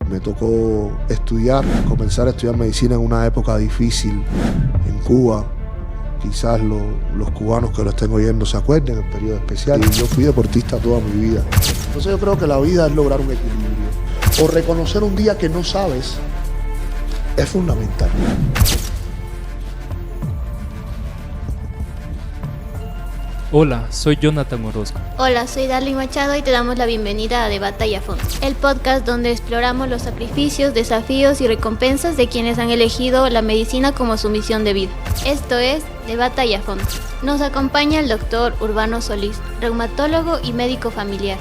Me tocó comenzar a estudiar medicina en una época difícil en Cuba. Quizás los cubanos que lo estén oyendo se acuerden, el periodo especial. Y yo fui deportista toda mi vida. Entonces yo creo que la vida es lograr un equilibrio. O reconocer un día que no sabes es fundamental. Hola, soy Jonathan Orozco. Hola, soy Darly Machado y te damos la bienvenida a De Batalla a Fondo, el podcast donde exploramos los sacrificios, desafíos y recompensas de quienes han elegido la medicina como su misión de vida. Esto es De Batalla a Fondo. Nos acompaña el doctor Urbano Solís, reumatólogo y médico familiar,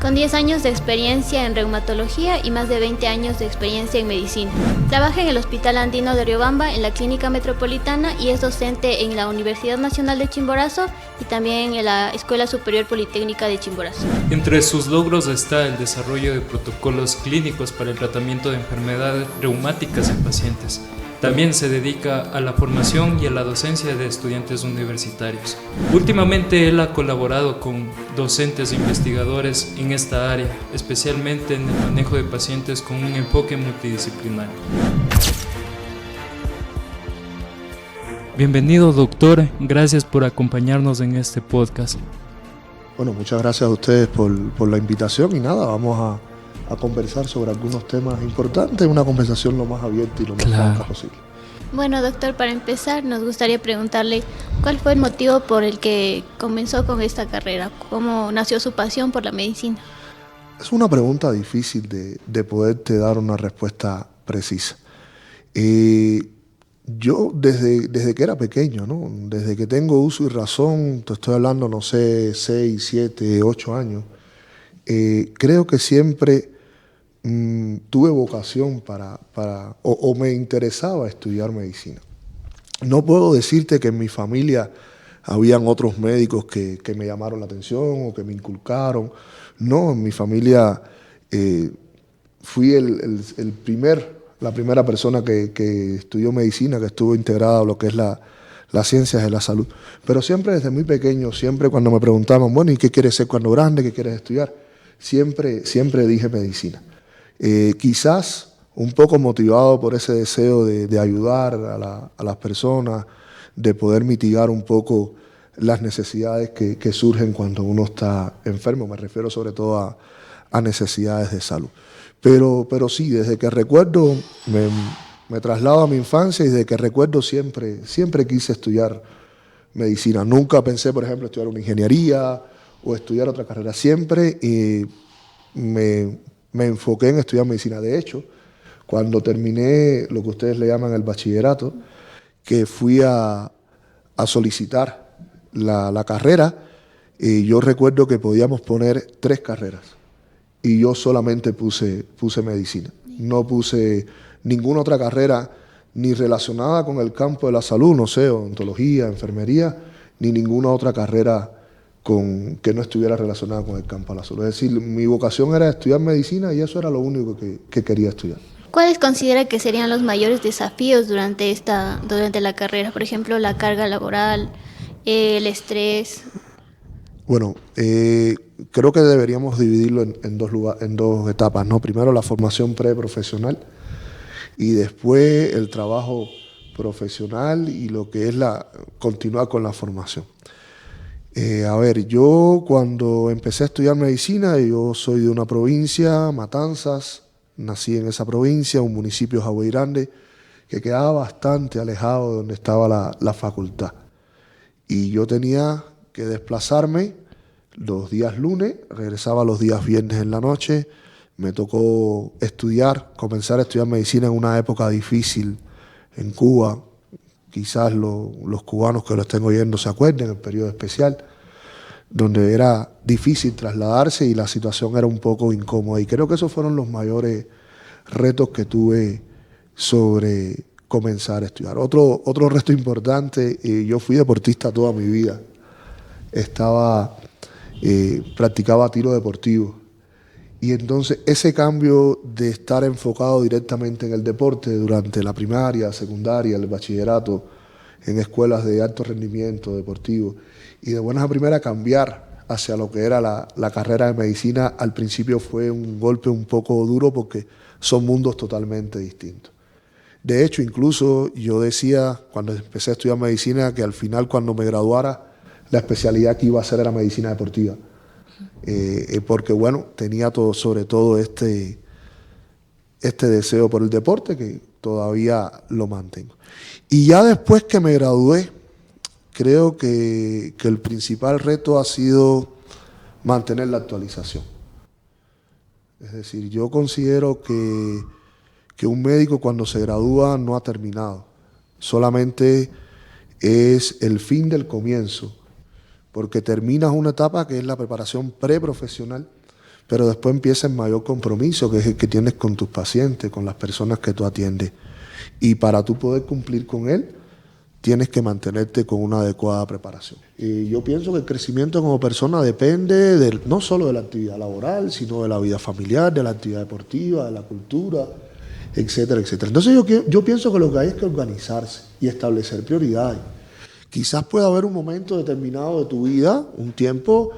con 10 años de experiencia en reumatología y más de 20 años de experiencia en medicina. Trabaja en el Hospital Andino de Riobamba, en la Clínica Metropolitana, y es docente en la Universidad Nacional de Chimborazo y también en la Escuela Superior Politécnica de Chimborazo. Entre sus logros está el desarrollo de protocolos clínicos para el tratamiento de enfermedades reumáticas en pacientes. También se dedica a la formación y a la docencia de estudiantes universitarios. Últimamente él ha colaborado con docentes e investigadores en esta área, especialmente en el manejo de pacientes con un enfoque multidisciplinario. Bienvenido, doctor. Gracias por acompañarnos en este podcast. Bueno, muchas gracias a ustedes por la invitación y nada, vamos a conversar sobre algunos temas importantes, una conversación lo más abierta y lo más franca posible. Bueno, doctor, para empezar nos gustaría preguntarle cuál fue el motivo por el que comenzó con esta carrera, cómo nació su pasión por la medicina. Es una pregunta difícil de poderte dar una respuesta precisa. Yo desde que era pequeño, ¿no? Desde que tengo uso y razón, te estoy hablando, no sé, 6, 7, 8 años, creo que siempre tuve vocación o me interesaba estudiar medicina. No puedo decirte que en mi familia habían otros médicos que me llamaron la atención o que me inculcaron. No, en mi familia fui la primera persona que estudió medicina, que estuvo integrada a lo que es las ciencias de la salud. Pero siempre desde muy pequeño, siempre cuando me preguntaban, bueno, ¿y qué quieres ser cuando grande? ¿Qué quieres estudiar? Siempre dije medicina. Quizás un poco motivado por ese deseo de ayudar a las personas, de poder mitigar un poco las necesidades que surgen cuando uno está enfermo. Me refiero sobre todo a necesidades de salud. Pero sí, desde que recuerdo, me traslado a mi infancia y desde que recuerdo siempre quise estudiar medicina. Nunca pensé, por ejemplo, estudiar una ingeniería o estudiar otra carrera. Siempre me enfoqué en estudiar medicina. De hecho, cuando terminé lo que ustedes le llaman el bachillerato, que fui a solicitar la carrera, yo recuerdo que podíamos poner 3 carreras y yo solamente puse medicina. No puse ninguna otra carrera ni relacionada con el campo de la salud, no sé, odontología, enfermería, ni ninguna otra carrera que no estuviera relacionada con el campo de la salud. Es decir, mi vocación era estudiar medicina y eso era lo único que quería estudiar. ¿Cuáles considera que serían los mayores desafíos durante la carrera? Por ejemplo, la carga laboral, el estrés. Bueno, creo que deberíamos dividirlo en dos etapas, ¿no? Primero la formación preprofesional y después el trabajo profesional y lo que es continuar con la formación. Yo cuando empecé a estudiar medicina, yo soy de una provincia, Matanzas, nací en esa provincia, un municipio Jaboy Grande, que quedaba bastante alejado de donde estaba la facultad. Y yo tenía que desplazarme los días lunes, regresaba los días viernes en la noche. Me tocó comenzar a estudiar medicina en una época difícil en Cuba. Quizás los cubanos que lo estén oyendo se acuerden, el periodo especial, donde era difícil trasladarse y la situación era un poco incómoda. Y creo que esos fueron los mayores retos que tuve sobre comenzar a estudiar. Otro reto importante, yo fui deportista toda mi vida. Practicaba tiro deportivo. Y entonces ese cambio de estar enfocado directamente en el deporte durante la primaria, secundaria, el bachillerato, en escuelas de alto rendimiento deportivo, y de buenas a primeras cambiar hacia lo que era la carrera de medicina, al principio fue un golpe un poco duro porque son mundos totalmente distintos. De hecho, incluso yo decía, cuando empecé a estudiar medicina, que al final, cuando me graduara, la especialidad que iba a hacer era medicina deportiva. Porque, bueno, tenía todo, sobre todo este deseo por el deporte, que todavía lo mantengo. Y ya después que me gradué, creo que el principal reto ha sido mantener la actualización. Es decir, yo considero que un médico cuando se gradúa no ha terminado, solamente es el fin del comienzo, porque terminas una etapa que es la preparación preprofesional, pero después empieza el mayor compromiso, que es el que tienes con tus pacientes, con las personas que tú atiendes. Y para tú poder cumplir con él, tienes que mantenerte con una adecuada preparación. Y yo pienso que el crecimiento como persona depende no solo de la actividad laboral, sino de la vida familiar, de la actividad deportiva, de la cultura, etcétera, etcétera. Entonces yo pienso que lo que hay es que organizarse y establecer prioridades. Quizás pueda haber un momento determinado de tu vida, un tiempo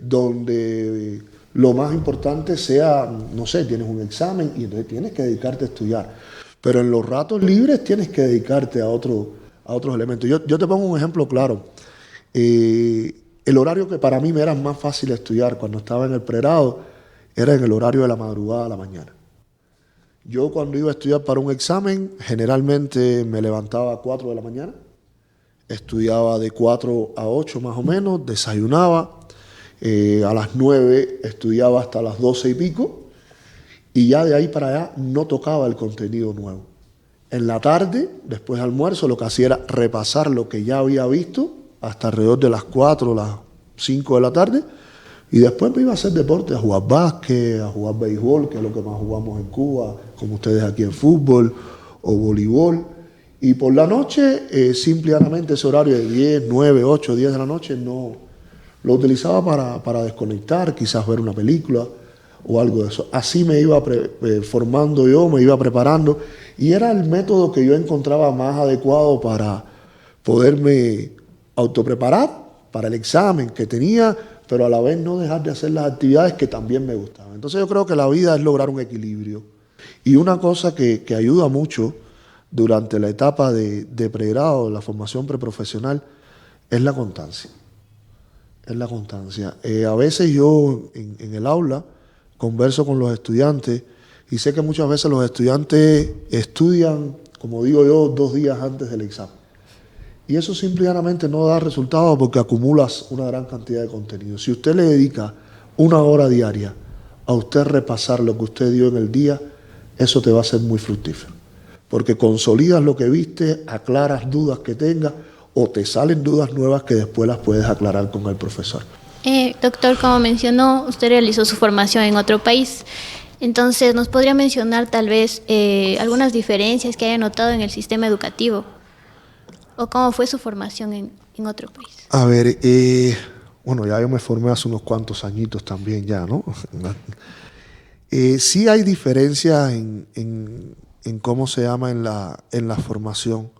donde lo más importante sea, no sé, tienes un examen y entonces tienes que dedicarte a estudiar. Pero en los ratos libres tienes que dedicarte a otros elementos. Yo te pongo un ejemplo claro. El horario que para mí me era más fácil estudiar cuando estaba en el pregrado era en el horario de la madrugada a la mañana. Yo cuando iba a estudiar para un examen, generalmente me levantaba a 4 de la mañana, estudiaba de 4 a 8 más o menos, desayunaba, a las 9 estudiaba hasta las 12 y pico, y ya de ahí para allá no tocaba el contenido nuevo. En la tarde, después del almuerzo, lo que hacía era repasar lo que ya había visto hasta alrededor de las 4 o las 5 de la tarde, y después me iba a hacer deporte, a jugar básquet, a jugar béisbol, que es lo que más jugamos en Cuba, como ustedes aquí en fútbol o voleibol. Y por la noche, simplemente ese horario de 10, 9, 8, 10 de la noche, no lo utilizaba para desconectar, quizás ver una película o algo de eso. Así me iba formando yo, me iba preparando, y era el método que yo encontraba más adecuado para poderme autopreparar para el examen que tenía, pero a la vez no dejar de hacer las actividades que también me gustaban. Entonces yo creo que la vida es lograr un equilibrio. Y una cosa que ayuda mucho durante la etapa de pregrado, la formación preprofesional, es la constancia. Es la constancia. A veces yo en el aula converso con los estudiantes y sé que muchas veces los estudiantes estudian, como digo yo, 2 días antes del examen. Y eso simplemente no da resultado porque acumulas una gran cantidad de contenido. Si usted le dedica 1 hora diaria a usted repasar lo que usted dio en el día, eso te va a ser muy fructífero. Porque consolidas lo que viste, aclaras dudas que tengas o te salen dudas nuevas que después las puedes aclarar con el profesor. Doctor, como mencionó, usted realizó su formación en otro país. Entonces, ¿nos podría mencionar tal vez algunas diferencias que haya notado en el sistema educativo? ¿O cómo fue su formación en otro país? A ver, bueno, ya yo me formé hace unos cuantos añitos también ya, ¿no? Sí hay diferencias en cómo se llama en la formación.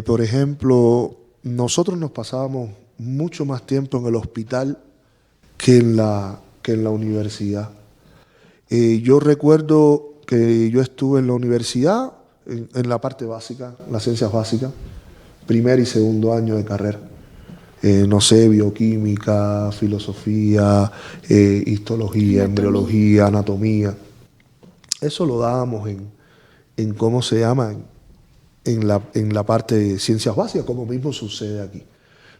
Por ejemplo, nosotros nos pasábamos mucho más tiempo en el hospital que en la universidad. Yo recuerdo que yo estuve en la universidad en la parte básica, las ciencias básicas, primer y segundo año de carrera. No sé, bioquímica, filosofía, histología, embriología, anatomía. Eso lo dábamos en cómo se llama, en la parte de ciencias básicas, como mismo sucede aquí.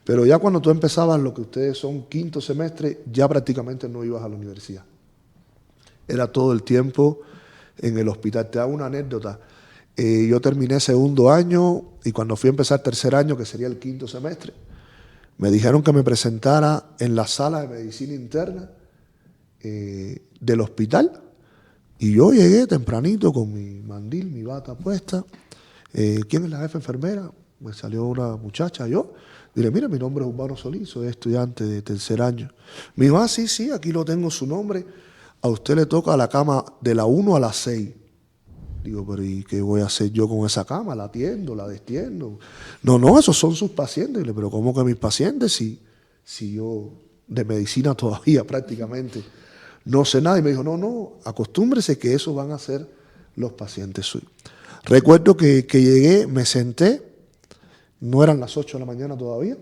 Pero ya cuando tú empezabas lo que ustedes son quinto semestre, ya prácticamente no ibas a la universidad. Era todo el tiempo en el hospital. Te hago una anécdota. Yo terminé segundo año y cuando fui a empezar tercer año, que sería el quinto semestre, me dijeron que me presentara en la sala de medicina interna del hospital. Y yo llegué tempranito con mi mandil, mi bata puesta. ¿Quién es la jefa enfermera? Me salió una muchacha, yo. Dile, mira, mi nombre es Urbano Solís, soy estudiante de tercer año. Me dijo, sí, aquí lo tengo su nombre. A usted le toca la cama de la 1 a la 6. Digo, pero ¿y qué voy a hacer yo con esa cama? ¿La atiendo, la destiendo? No, esos son sus pacientes. Dile, pero ¿cómo que mis pacientes? Si yo de medicina todavía prácticamente no sé nada. Y me dijo, no, acostúmbrese que esos van a ser los pacientes suyos. Recuerdo que llegué, me senté, no eran las 8 de la mañana todavía,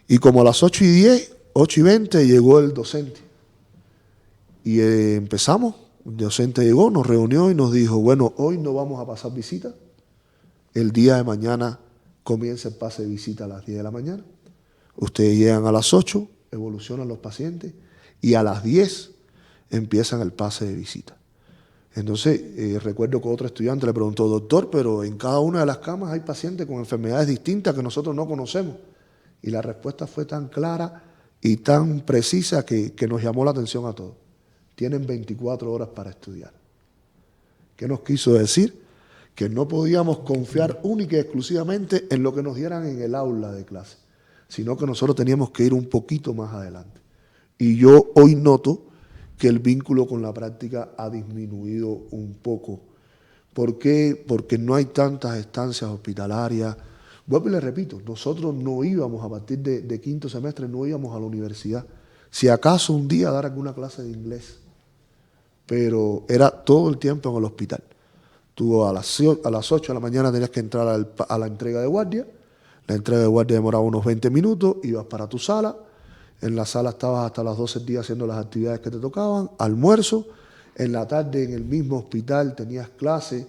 y como a las 8:10, 8:20 llegó el docente. Y empezamos, el docente llegó, nos reunió y nos dijo, bueno, hoy no vamos a pasar visita, el día de mañana comienza el pase de visita a las 10 de la mañana, ustedes llegan a las 8, evolucionan los pacientes, y a las 10 empiezan el pase de visita. Entonces, recuerdo que otro estudiante le preguntó, doctor, pero en cada una de las camas hay pacientes con enfermedades distintas que nosotros no conocemos. Y la respuesta fue tan clara y tan precisa que nos llamó la atención a todos. Tienen 24 horas para estudiar. ¿Qué nos quiso decir? Que no podíamos confiar única y exclusivamente en lo que nos dieran en el aula de clase, sino que nosotros teníamos que ir un poquito más adelante. Y yo hoy noto que el vínculo con la práctica ha disminuido un poco. ¿Por qué? Porque no hay tantas estancias hospitalarias. Vuelvo y le repito, nosotros no íbamos a partir de quinto semestre, no íbamos a la universidad. Si acaso un día dar alguna clase de inglés, pero era todo el tiempo en el hospital. Tú a las 8 de la mañana tenías que entrar a la entrega de guardia. La entrega de guardia demoraba unos 20 minutos, ibas para tu sala. En la sala estabas hasta las 12 del día haciendo las actividades que te tocaban, almuerzo. En la tarde en el mismo hospital tenías clases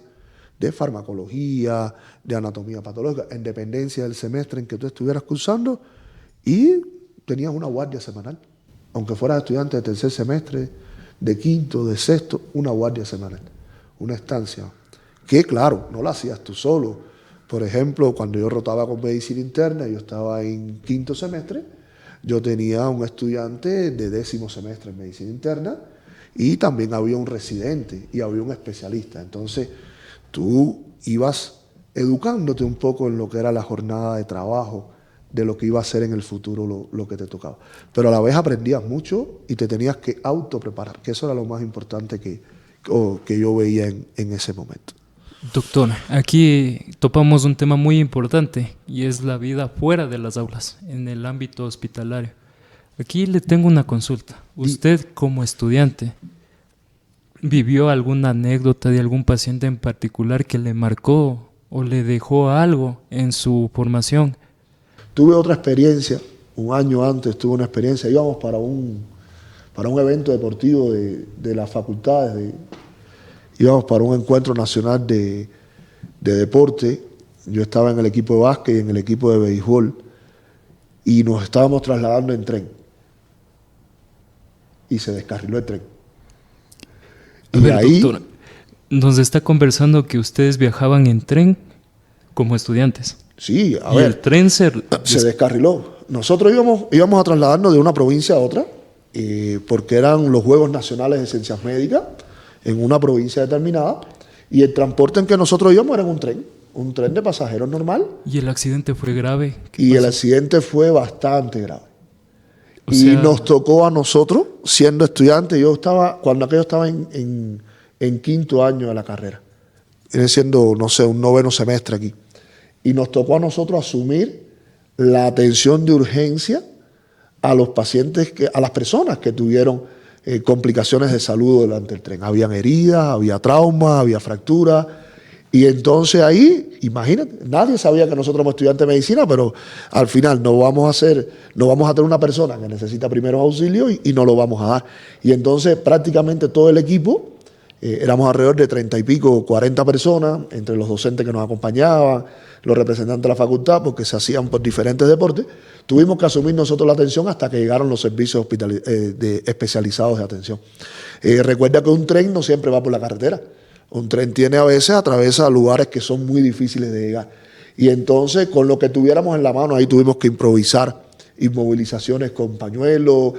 de farmacología, de anatomía patológica, en dependencia del semestre en que tú estuvieras cursando, y tenías una guardia semanal. Aunque fueras estudiante de tercer semestre, de quinto, de sexto, una guardia semanal, una estancia. Que claro, no la hacías tú solo. Por ejemplo, cuando yo rotaba con medicina interna, yo estaba en quinto semestre, yo tenía un estudiante de 10º semestre en medicina interna y también había un residente y había un especialista. Entonces, tú ibas educándote un poco en lo que era la jornada de trabajo, de lo que iba a ser en el futuro lo que te tocaba. Pero a la vez aprendías mucho y te tenías que autopreparar, que eso era lo más importante que yo veía en ese momento. Doctor, aquí topamos un tema muy importante y es la vida fuera de las aulas, en el ámbito hospitalario. Aquí le tengo una consulta. Usted como estudiante, ¿vivió alguna anécdota de algún paciente en particular que le marcó o le dejó algo en su formación? Tuve otra experiencia, un año antes tuve una experiencia, íbamos para un evento deportivo de las facultades, íbamos para un encuentro nacional de deporte. Yo estaba en el equipo de básquet y en el equipo de béisbol y nos estábamos trasladando en tren y se descarriló el tren. A ver, ahí, doctor, nos está conversando que ustedes viajaban en tren como estudiantes. Sí, a y ver, el tren se descarriló. Nosotros íbamos a trasladarnos de una provincia a otra porque eran los Juegos Nacionales de Ciencias Médicas en una provincia determinada, y el transporte en que nosotros íbamos era un tren de pasajeros normal. ¿Y el accidente fue grave? Y el accidente fue bastante grave. Nos tocó a nosotros, siendo estudiantes, cuando aquello estaba en quinto año de la carrera, viene siendo, no sé, un 9º semestre aquí, y nos tocó a nosotros asumir la atención de urgencia a los pacientes, a las personas que tuvieron complicaciones de salud durante el tren. Habían heridas, había traumas, había fracturas. Y entonces ahí, imagínate, nadie sabía que nosotros somos estudiantes de medicina, pero al final no vamos a tener una persona que necesita primeros auxilios y no lo vamos a dar. Y entonces prácticamente todo el equipo, éramos alrededor de 30 y pico, 40 personas, entre los docentes que nos acompañaban, los representantes de la facultad, porque se hacían por diferentes deportes. Tuvimos que asumir nosotros la atención hasta que llegaron los servicios especializados de atención. Recuerda que un tren no siempre va por la carretera. Un tren a veces atraviesa lugares que son muy difíciles de llegar. Y entonces, con lo que tuviéramos en la mano, ahí tuvimos que improvisar inmovilizaciones con pañuelos,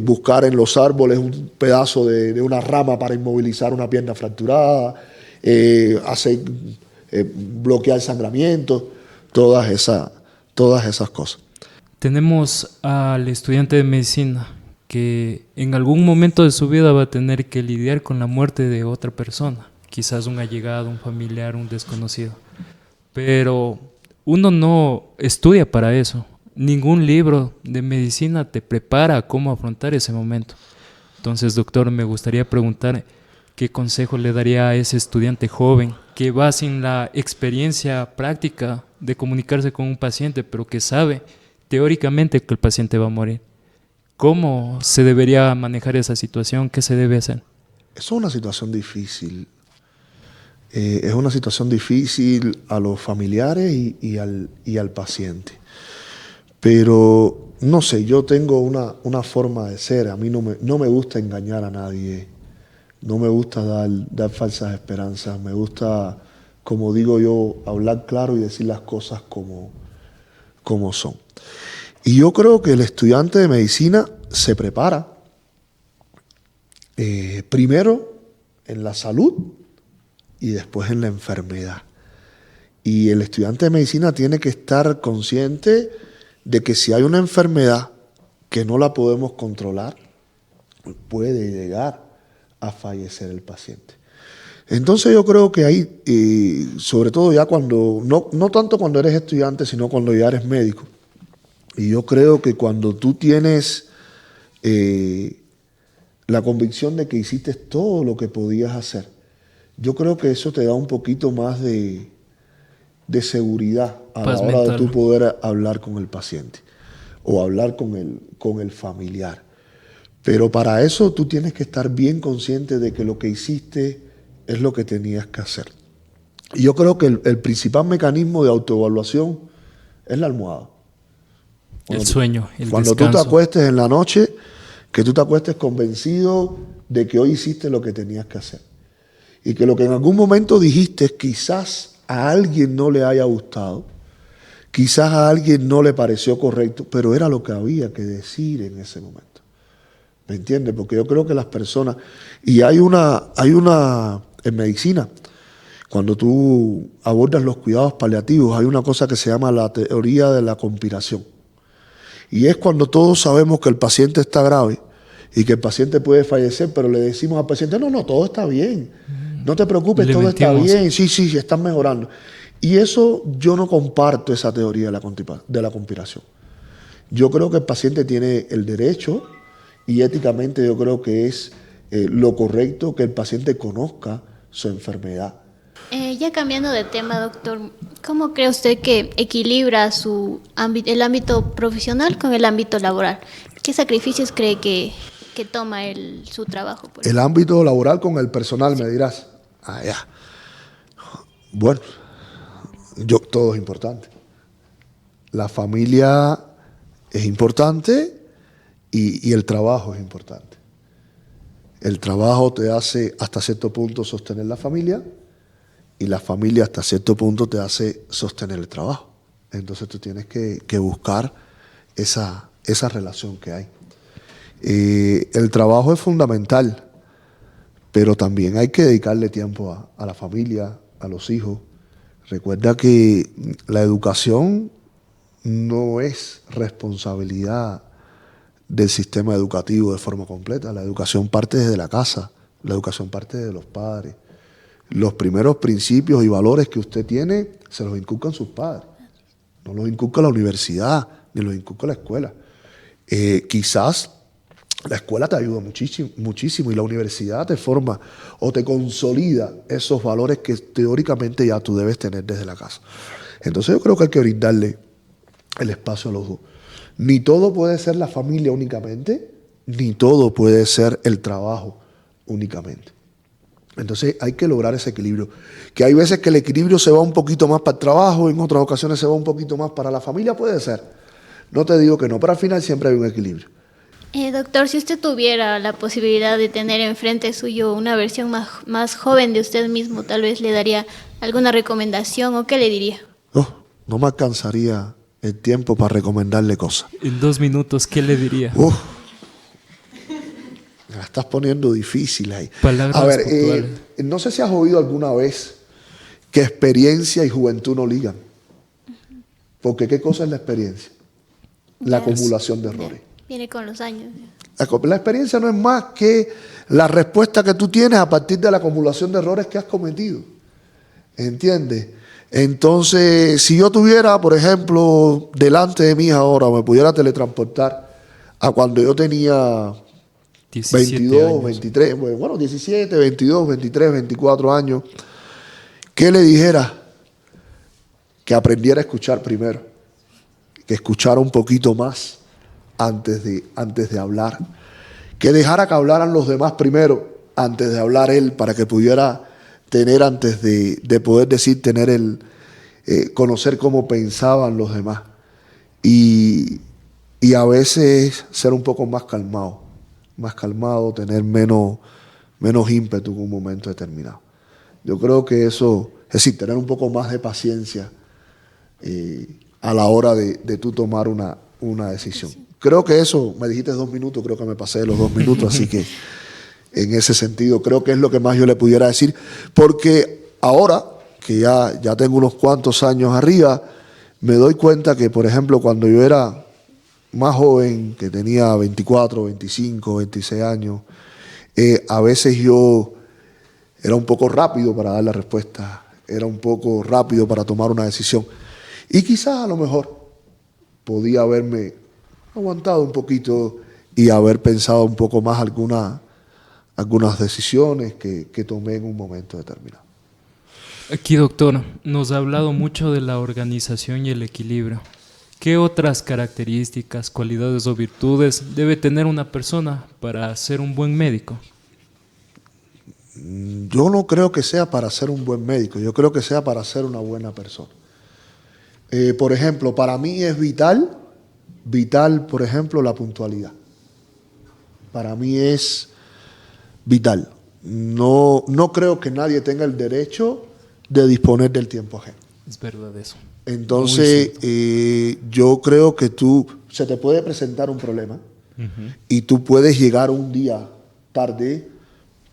buscar en los árboles un pedazo de una rama para inmovilizar una pierna fracturada, bloquear sangramiento, todas esas cosas. Tenemos al estudiante de medicina que en algún momento de su vida va a tener que lidiar con la muerte de otra persona, quizás un allegado, un familiar, un desconocido. Pero uno no estudia para eso. Ningún libro de medicina te prepara a cómo afrontar ese momento. Entonces, doctor, me gustaría preguntar qué consejo le daría a ese estudiante joven que va sin la experiencia práctica de comunicarse con un paciente, pero que sabe teóricamente que el paciente va a morir. ¿Cómo se debería manejar esa situación? ¿Qué se debe hacer? Eso es una situación difícil. Es una situación difícil a los familiares y al paciente. Pero, no sé, yo tengo una forma de ser. A mí no me gusta engañar a nadie. No me gusta dar falsas esperanzas. Me gusta, como digo yo, hablar claro y decir las cosas como son. Y yo creo que el estudiante de medicina se prepara primero en la salud y después en la enfermedad. Y el estudiante de medicina tiene que estar consciente de que si hay una enfermedad que no la podemos controlar, puede llegar a fallecer el paciente. Entonces yo creo que ahí, sobre todo ya cuando, no tanto cuando eres estudiante, sino cuando ya eres médico. Y yo creo que cuando tú tienes la convicción de que hiciste todo lo que podías hacer, yo creo que eso te da un poquito más de seguridad a la hora de tú poder hablar con el paciente o hablar con el familiar. Pero para eso tú tienes que estar bien consciente de que lo que hiciste es lo que tenías que hacer. Y yo creo que el principal mecanismo de autoevaluación es la almohada. El sueño, el cuando descanso. Tú te acuestes en la noche, que tú te acuestes convencido de que hoy hiciste lo que tenías que hacer. Y que lo que en algún momento dijiste quizás a alguien no le haya gustado, quizás a alguien no le pareció correcto, pero era lo que había que decir en ese momento. ¿Me entiendes? Porque yo creo que las personas... Y hay una en medicina, cuando tú abordas los cuidados paliativos, hay una cosa que se llama la teoría de la conspiración. Y es cuando todos sabemos que el paciente está grave y que el paciente puede fallecer, pero le decimos al paciente, no, todo está bien, no te preocupes, todo está bien, sí, están mejorando. Y eso yo no comparto esa teoría de la conspiración. Yo creo que el paciente tiene el derecho y éticamente yo creo que es lo correcto que el paciente conozca su enfermedad. Ya cambiando de tema, doctor, ¿cómo cree usted que equilibra el ámbito profesional con el ámbito laboral? ¿Qué sacrificios cree que toma su trabajo? El ámbito laboral con el personal, me dirás. Ya. Bueno, todo es importante. La familia es importante y el trabajo es importante. El trabajo te hace hasta cierto punto sostener la familia y la familia hasta cierto punto te hace sostener el trabajo. Entonces tú tienes que buscar esa relación que hay. El trabajo es fundamental, pero también hay que dedicarle tiempo a la familia, a los hijos. Recuerda que la educación no es responsabilidad del sistema educativo de forma completa. La educación parte desde la casa, la educación parte de los padres. Los primeros principios y valores que usted tiene se los inculcan sus padres. No los inculca la universidad, ni los inculca la escuela. Quizás la escuela te ayuda muchísimo y la universidad te forma o te consolida esos valores que teóricamente ya tú debes tener desde la casa. Entonces yo creo que hay que brindarle el espacio a los dos. Ni todo puede ser la familia únicamente, ni todo puede ser el trabajo únicamente. Entonces hay que lograr ese equilibrio. Que hay veces que el equilibrio se va un poquito más para el trabajo, en otras ocasiones se va un poquito más para la familia, puede ser. No te digo que no, pero al final siempre hay un equilibrio. Doctor, si usted tuviera la posibilidad de tener enfrente suyo una versión más joven de usted mismo, tal vez le daría alguna recomendación o ¿qué le diría? No me alcanzaría el tiempo para recomendarle cosas. En 2 minutos, ¿qué le diría? Me la estás poniendo difícil ahí. Palabras a ver, puntuales. No sé si has oído alguna vez que experiencia y juventud no ligan. Porque ¿qué cosa es la experiencia? La acumulación de errores. Viene con los años. La experiencia no es más que la respuesta que tú tienes a partir de la acumulación de errores que has cometido. ¿Entiendes? Entonces, si yo tuviera, por ejemplo, delante de mí ahora, me pudiera teletransportar a cuando yo tenía 22, 23, bueno, 17, 22, 23, 24 años, ¿qué le dijera? Que aprendiera a escuchar primero, que escuchara un poquito más antes de hablar, que dejara que hablaran los demás primero antes de hablar él, para que pudiera tener, antes de poder decir, conocer cómo pensaban los demás. Y a veces ser un poco más calmado, tener menos ímpetu en un momento determinado. Yo creo que eso, es decir, tener un poco más de paciencia a la hora de tú tomar una decisión. Creo que eso, me dijiste 2 minutos, creo que me pasé de los 2 minutos, así que en ese sentido creo que es lo que más yo le pudiera decir, porque ahora que ya tengo unos cuantos años arriba, me doy cuenta que, por ejemplo, cuando yo era más joven, que tenía 24, 25, 26 años, a veces yo era un poco rápido para dar la respuesta, era un poco rápido para tomar una decisión. Y quizás a lo mejor podía haberme aguantado un poquito y haber pensado un poco más algunas decisiones que tomé en un momento determinado. Aquí, doctor, nos ha hablado mucho de la organización y el equilibrio. ¿Qué otras características, cualidades o virtudes debe tener una persona para ser un buen médico? Yo no creo que sea para ser un buen médico, yo creo que sea para ser una buena persona. Por ejemplo, para mí es vital, por ejemplo, la puntualidad. Para mí es vital. No creo que nadie tenga el derecho de disponer del tiempo ajeno. Es verdad eso. Entonces, yo creo que se te puede presentar un problema y tú puedes llegar un día tarde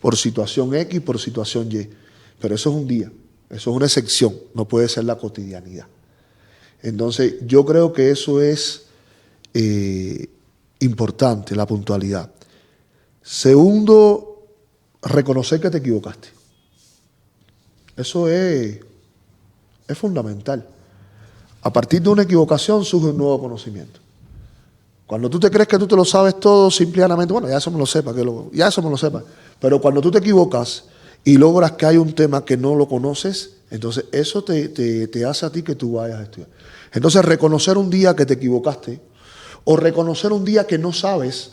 por situación X, por situación Y. Pero eso es un día, eso es una excepción, no puede ser la cotidianidad. Entonces, yo creo que eso es importante, la puntualidad. Segundo, reconocer que te equivocaste. Eso es fundamental. A partir de una equivocación surge un nuevo conocimiento. Cuando tú te crees que tú te lo sabes todo, simplemente, bueno, ya eso me lo sepa. Pero cuando tú te equivocas y logras que hay un tema que no lo conoces, entonces eso te hace a ti que tú vayas a estudiar. Entonces, reconocer un día que te equivocaste o reconocer un día que no sabes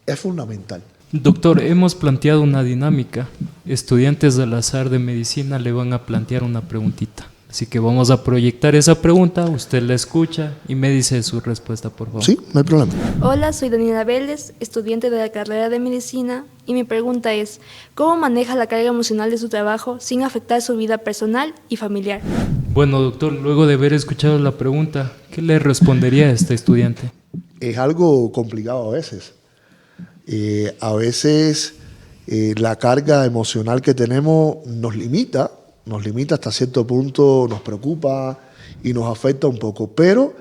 es fundamental. Doctor, hemos planteado una dinámica. Estudiantes al azar de medicina le van a plantear una preguntita. Así que vamos a proyectar esa pregunta, usted la escucha y me dice su respuesta, por favor. Sí, no hay problema. Hola, soy Daniela Vélez, estudiante de la carrera de medicina, y mi pregunta es, ¿cómo maneja la carga emocional de su trabajo sin afectar su vida personal y familiar? Bueno, doctor, luego de haber escuchado la pregunta, ¿qué le respondería a este estudiante? Es algo complicado a veces. La carga emocional que tenemos nos limita hasta cierto punto, nos preocupa y nos afecta un poco, pero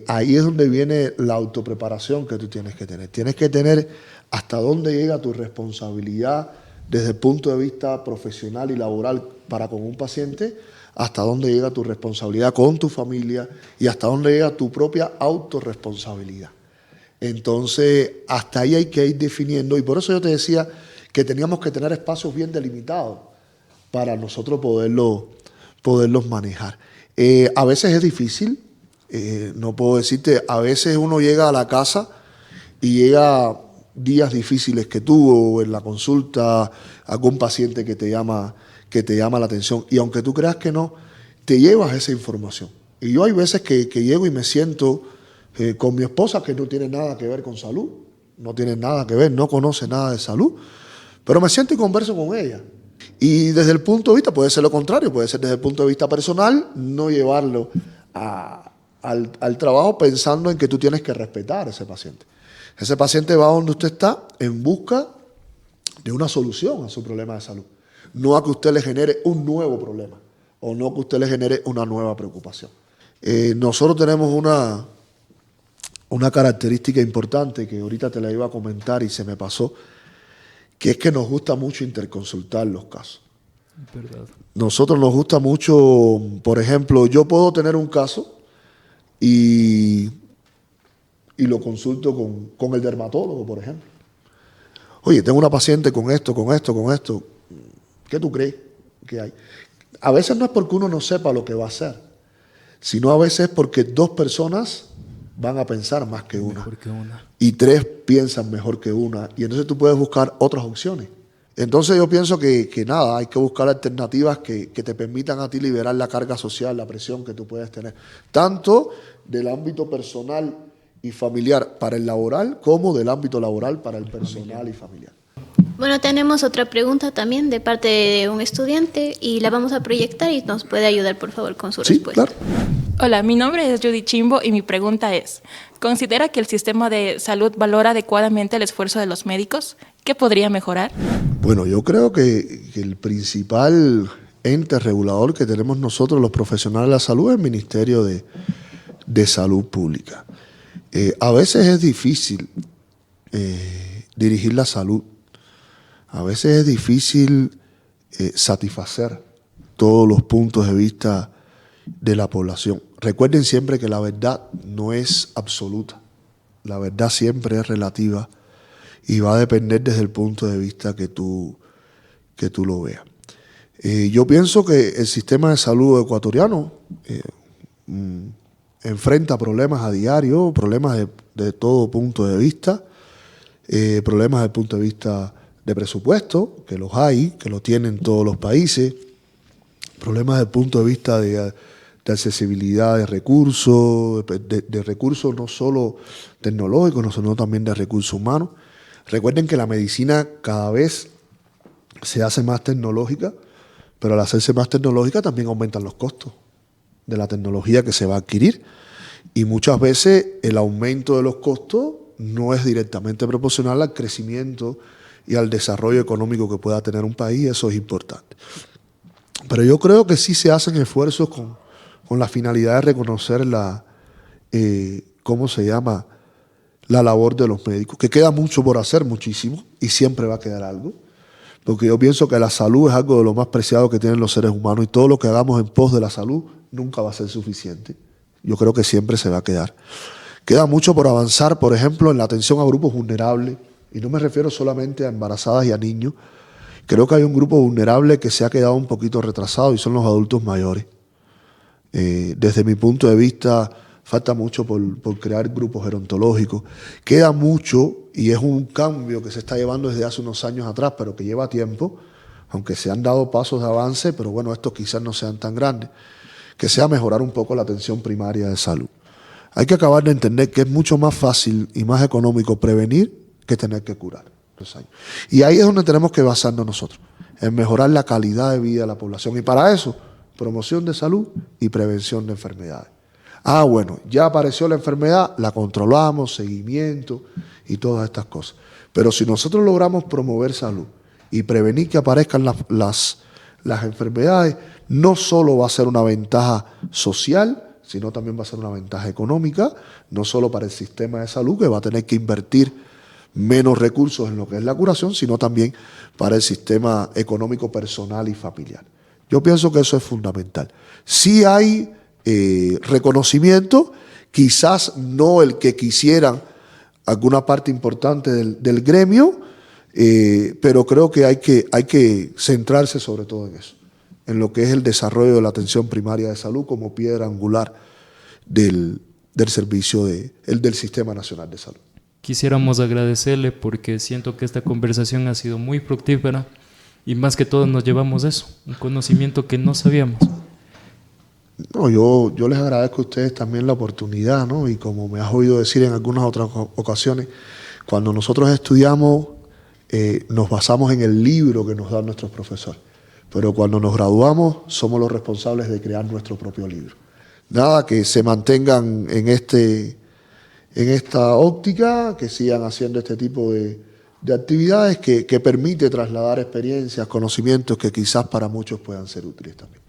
ahí es donde viene la autopreparación que tú tienes que tener. Tienes que tener hasta dónde llega tu responsabilidad desde el punto de vista profesional y laboral para con un paciente, hasta dónde llega tu responsabilidad con tu familia y hasta dónde llega tu propia autorresponsabilidad. Entonces, hasta ahí hay que ir definiendo, y por eso yo te decía que teníamos que tener espacios bien delimitados para nosotros poderlos manejar. A veces es difícil, no puedo decirte, a veces uno llega a la casa y llega días difíciles que tuvo en la consulta, algún paciente que te llama la atención, y aunque tú creas que no, te llevas esa información. Y yo hay veces que llego y me siento con mi esposa, que no tiene nada que ver con salud, no conoce nada de salud, pero me siento y converso con ella. Y desde el punto de vista, puede ser lo contrario, puede ser desde el punto de vista personal, no llevarlo al trabajo pensando en que tú tienes que respetar a ese paciente. Ese paciente va donde usted está en busca de una solución a su problema de salud, no a que usted le genere un nuevo problema o no que usted le genere una nueva preocupación. Nosotros tenemos una característica importante que ahorita te la iba a comentar y se me pasó, que es que nos gusta mucho interconsultar los casos. ¿Verdad? Nosotros nos gusta mucho, por ejemplo, yo puedo tener un caso y lo consulto con el dermatólogo, por ejemplo. Oye, tengo una paciente con esto, con esto, con esto. ¿Qué tú crees que hay? A veces no es porque uno no sepa lo que va a hacer, sino a veces porque dos personas van a pensar más que una. Mejor que una. Y tres piensan mejor que una. Y entonces tú puedes buscar otras opciones. Entonces yo pienso que nada, hay que buscar alternativas que te permitan a ti liberar la carga social, la presión que tú puedes tener, tanto del ámbito personal y familiar para el laboral, como del ámbito laboral para el personal y familiar. Bueno, tenemos otra pregunta también de parte de un estudiante y la vamos a proyectar y nos puede ayudar, por favor, con su respuesta. Claro. Hola, mi nombre es Judy Chimbo y mi pregunta es, ¿considera que el sistema de salud valora adecuadamente el esfuerzo de los médicos? ¿Qué podría mejorar? Bueno, yo creo que el principal ente regulador que tenemos nosotros, los profesionales de la salud, es el Ministerio de Salud Pública. A veces es difícil dirigir la salud. A veces es difícil satisfacer todos los puntos de vista de la población. Recuerden siempre que la verdad no es absoluta. La verdad siempre es relativa y va a depender desde el punto de vista que tú lo veas. Yo pienso que el sistema de salud ecuatoriano enfrenta problemas a diario, problemas de todo punto de vista, problemas desde el punto de vista de presupuesto, que los hay, que lo tienen todos los países, problemas desde el punto de vista de accesibilidad de recursos, de recursos no solo tecnológicos, sino también de recursos humanos. Recuerden que la medicina cada vez se hace más tecnológica, pero al hacerse más tecnológica también aumentan los costos de la tecnología que se va a adquirir. Y muchas veces el aumento de los costos no es directamente proporcional al crecimiento y al desarrollo económico que pueda tener un país, eso es importante. Pero yo creo que sí se hacen esfuerzos con la finalidad de reconocer la labor de los médicos, que queda mucho por hacer, muchísimo, y siempre va a quedar algo, porque yo pienso que la salud es algo de lo más preciado que tienen los seres humanos y todo lo que hagamos en pos de la salud nunca va a ser suficiente. Yo creo que siempre se va a quedar. Queda mucho por avanzar, por ejemplo, en la atención a grupos vulnerables, y no me refiero solamente a embarazadas y a niños. Creo que hay un grupo vulnerable que se ha quedado un poquito retrasado y son los adultos mayores. Desde mi punto de vista, falta mucho por crear grupos gerontológicos. Queda mucho y es un cambio que se está llevando desde hace unos años atrás, pero que lleva tiempo, aunque se han dado pasos de avance, pero bueno, estos quizás no sean tan grandes, que sea mejorar un poco la atención primaria de salud. Hay que acabar de entender que es mucho más fácil y más económico prevenir que tener que curar. Y ahí es donde tenemos que basarnos nosotros, en mejorar la calidad de vida de la población. Y para eso, promoción de salud y prevención de enfermedades. Bueno, ya apareció la enfermedad, la controlamos, seguimiento y todas estas cosas. Pero si nosotros logramos promover salud y prevenir que aparezcan las enfermedades, no solo va a ser una ventaja social, sino también va a ser una ventaja económica, no solo para el sistema de salud, que va a tener que invertir menos recursos en lo que es la curación, sino también para el sistema económico personal y familiar. Yo pienso que eso es fundamental. Sí hay reconocimiento, quizás no el que quisieran alguna parte importante del gremio, pero creo que hay que centrarse sobre todo en eso, en lo que es el desarrollo de la atención primaria de salud como piedra angular del servicio del Sistema Nacional de Salud. Quisiéramos agradecerle porque siento que esta conversación ha sido muy fructífera y más que todo nos llevamos eso, un conocimiento que no sabíamos. No, yo les agradezco a ustedes también la oportunidad, ¿no? Y como me has oído decir en algunas otras ocasiones, cuando nosotros estudiamos nos basamos en el libro que nos dan nuestros profesores, pero cuando nos graduamos somos los responsables de crear nuestro propio libro. Nada, que se mantengan en esta óptica, que sigan haciendo este tipo de actividades que permite trasladar experiencias, conocimientos que quizás para muchos puedan ser útiles también.